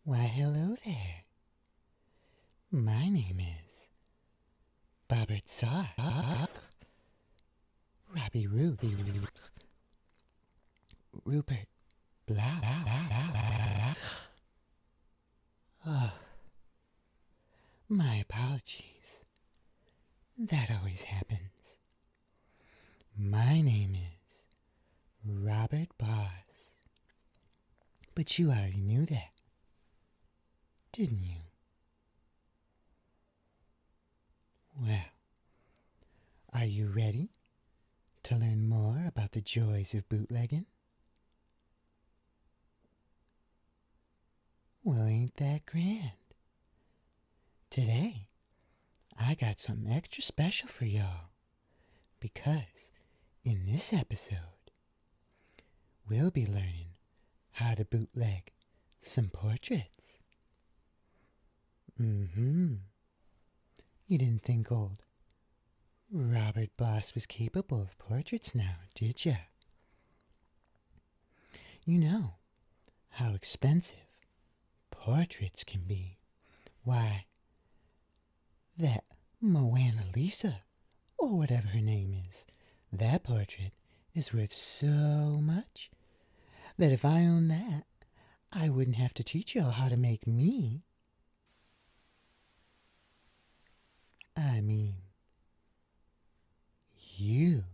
Why, hello there. My name is Bobbert Sock. Robbie Root. Rupert Blah. Oh, my apologies. That always happens. My name is Robert Boss. But you already knew that, didn't you? Well, are you ready to learn more about the joys of bootlegging? Well, ain't that grand? Today, I got something extra special for y'all, because in this episode, we'll be learning how to bootleg some portraits. You didn't think old Robert Boss was capable of portraits now, did ya? You know how expensive portraits can be. Why, that Mona Lisa, or whatever her name is, that portrait is worth so much that if I owned that, I wouldn't have to teach y'all how to make me. I mean, you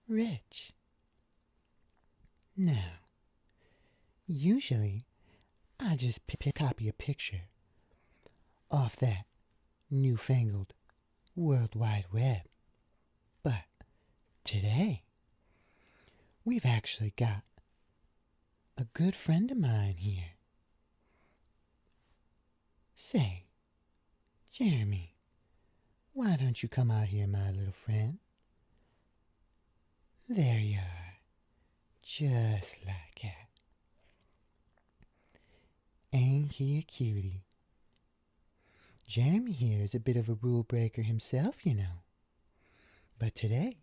rich. Now, usually, I just copy a picture off that newfangled World Wide Web. But today, we've actually got a good friend of mine here. Say, Jeremy, why don't you come out here, my little friend? There you are, just like that. Ain't he a cutie? Jeremy here is a bit of a rule breaker himself, you know. But today,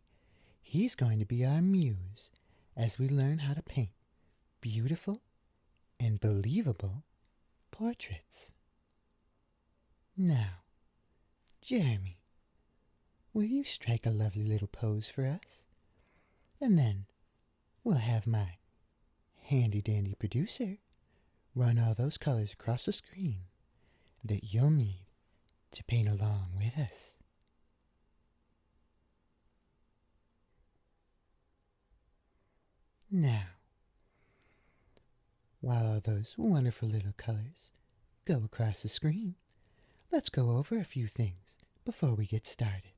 he's going to be our muse as we learn how to paint beautiful and believable portraits. Now, Jeremy, will you strike a lovely little pose for us? And then we'll have my handy-dandy producer run all those colors across the screen that you'll need to paint along with us. Now, while all those wonderful little colors go across the screen, let's go over a few things before we get started.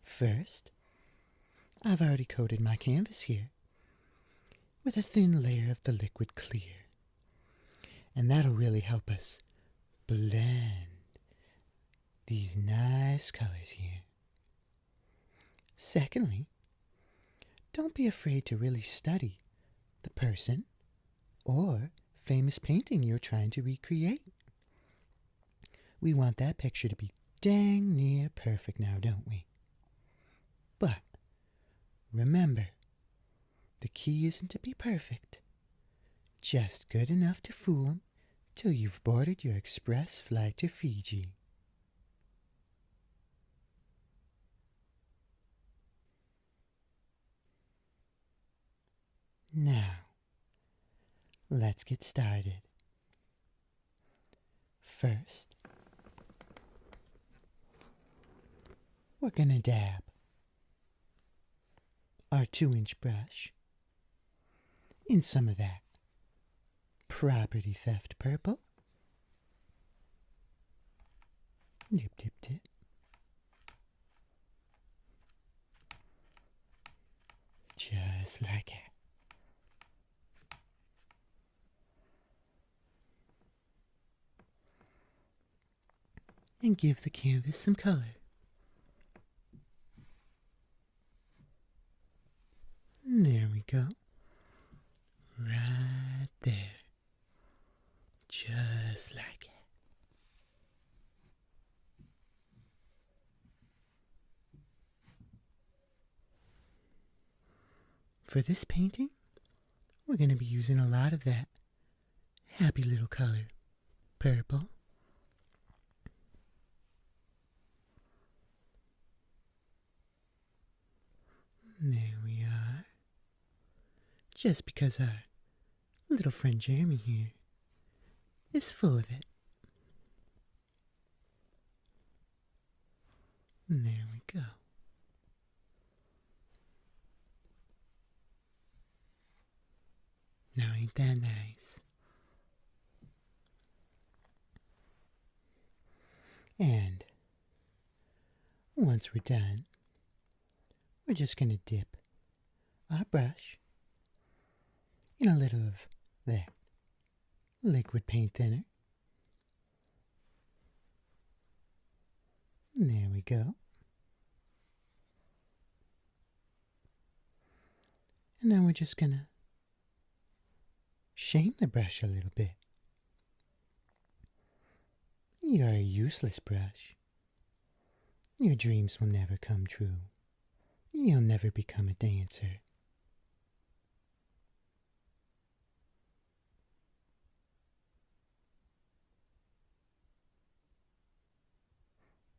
First, I've already coated my canvas here with a thin layer of the liquid clear, and that'll really help us blend these nice colors here. Secondly, don't be afraid to really study the person or famous painting you're trying to recreate. We want that picture to be dang near perfect now, don't we? But remember, the key isn't to be perfect, just good enough to fool 'em till you've boarded your express flight to Fiji. Now, let's get started. First, we're gonna dab our 2-inch brush in some of that property theft purple. Dip, dip, dip. Just like that. And give the canvas some color. There we go. Right there. Just like it. For this painting, we're going to be using a lot of that happy little color, purple. There we are. Just because our little friend Jeremy here is full of it. And there we go. Now ain't that nice? And once we're done, we're just going to dip our brush in a little of that liquid paint thinner. And there we go. And then we're just going to shame the brush a little bit. You're a useless brush. Your dreams will never come true. You'll never become a dancer.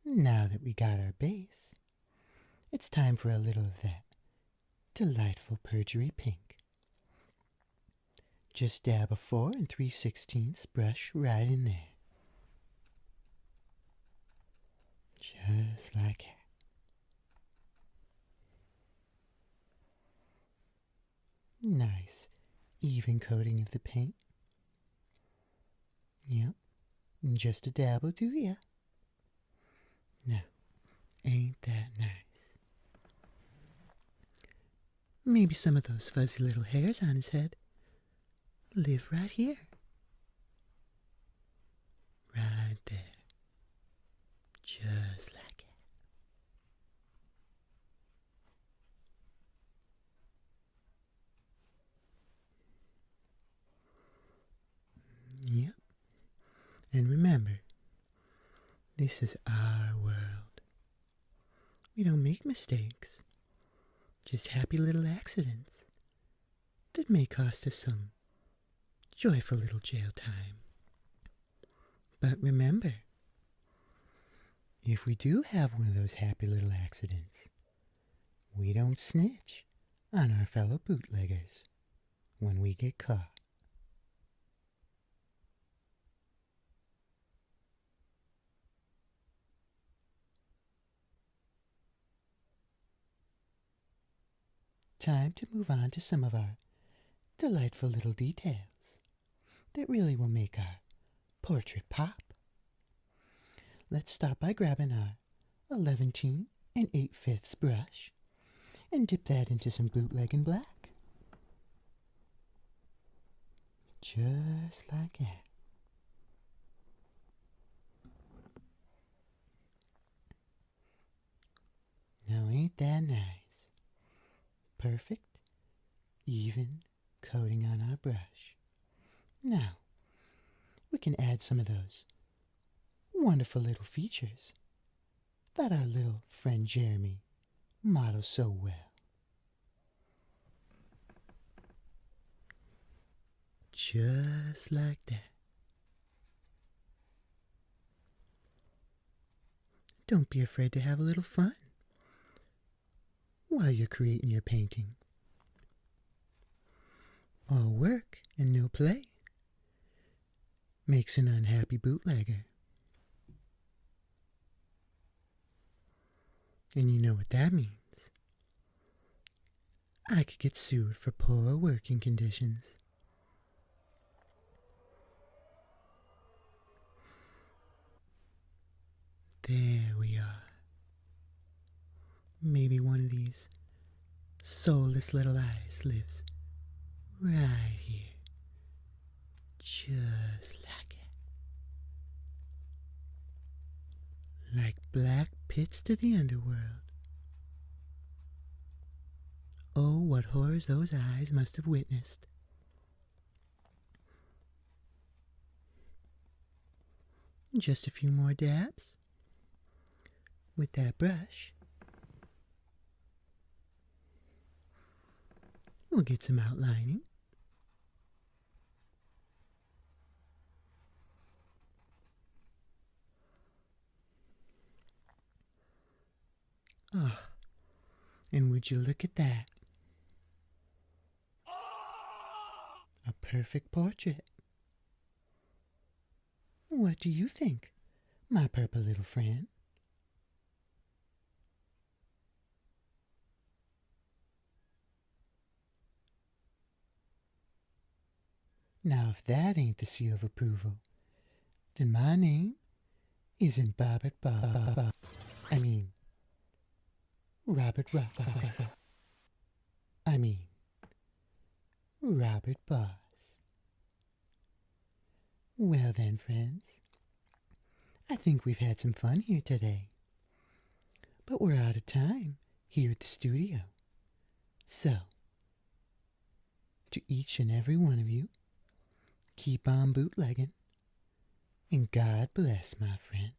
Now that we got our base, it's time for a little of that delightful perjury pink. Just dab a 4 3/16 brush right in there. Just like that. Nice, even coating of the paint. Yep, just a dab will do ya. Now, ain't that nice? Maybe some of those fuzzy little hairs on his head live right here. Right there. Just like it. Yep. And remember, this is our world. We don't make mistakes. Just happy little accidents that may cost us some joyful little jail time. But remember, if we do have one of those happy little accidents, we don't snitch on our fellow bootleggers when we get caught. Time to move on to some of our delightful little details that really will make our portrait pop. Let's start by grabbing our 11 8/5 brush and dip that into some bootlegging black. Just like that. Now ain't that nice? Perfect, even coating on our brush. Now, we can add some of those wonderful little features that our little friend Jeremy models so well. Just like that. Don't be afraid to have a little fun while you're creating your painting. All work and no play makes an unhappy bootlegger. And you know what that means. I could get sued for poor working conditions. There we are. Maybe one of these soulless little eyes lives right here. Just like it. Like black pits to the underworld. Oh, what horrors those eyes must have witnessed. Just a few more dabs with that brush. We'll get some outlining. Ah, and would you look at that? A perfect portrait. What do you think, my purple little friend? Now, if that ain't the seal of approval, then my name isn't Robert Bob. I mean, Robert Boss. I mean, Robert Boss. Well then, friends, I think we've had some fun here today. But we're out of time here at the studio. So, to each and every one of you, keep on bootlegging, and God bless, my friend.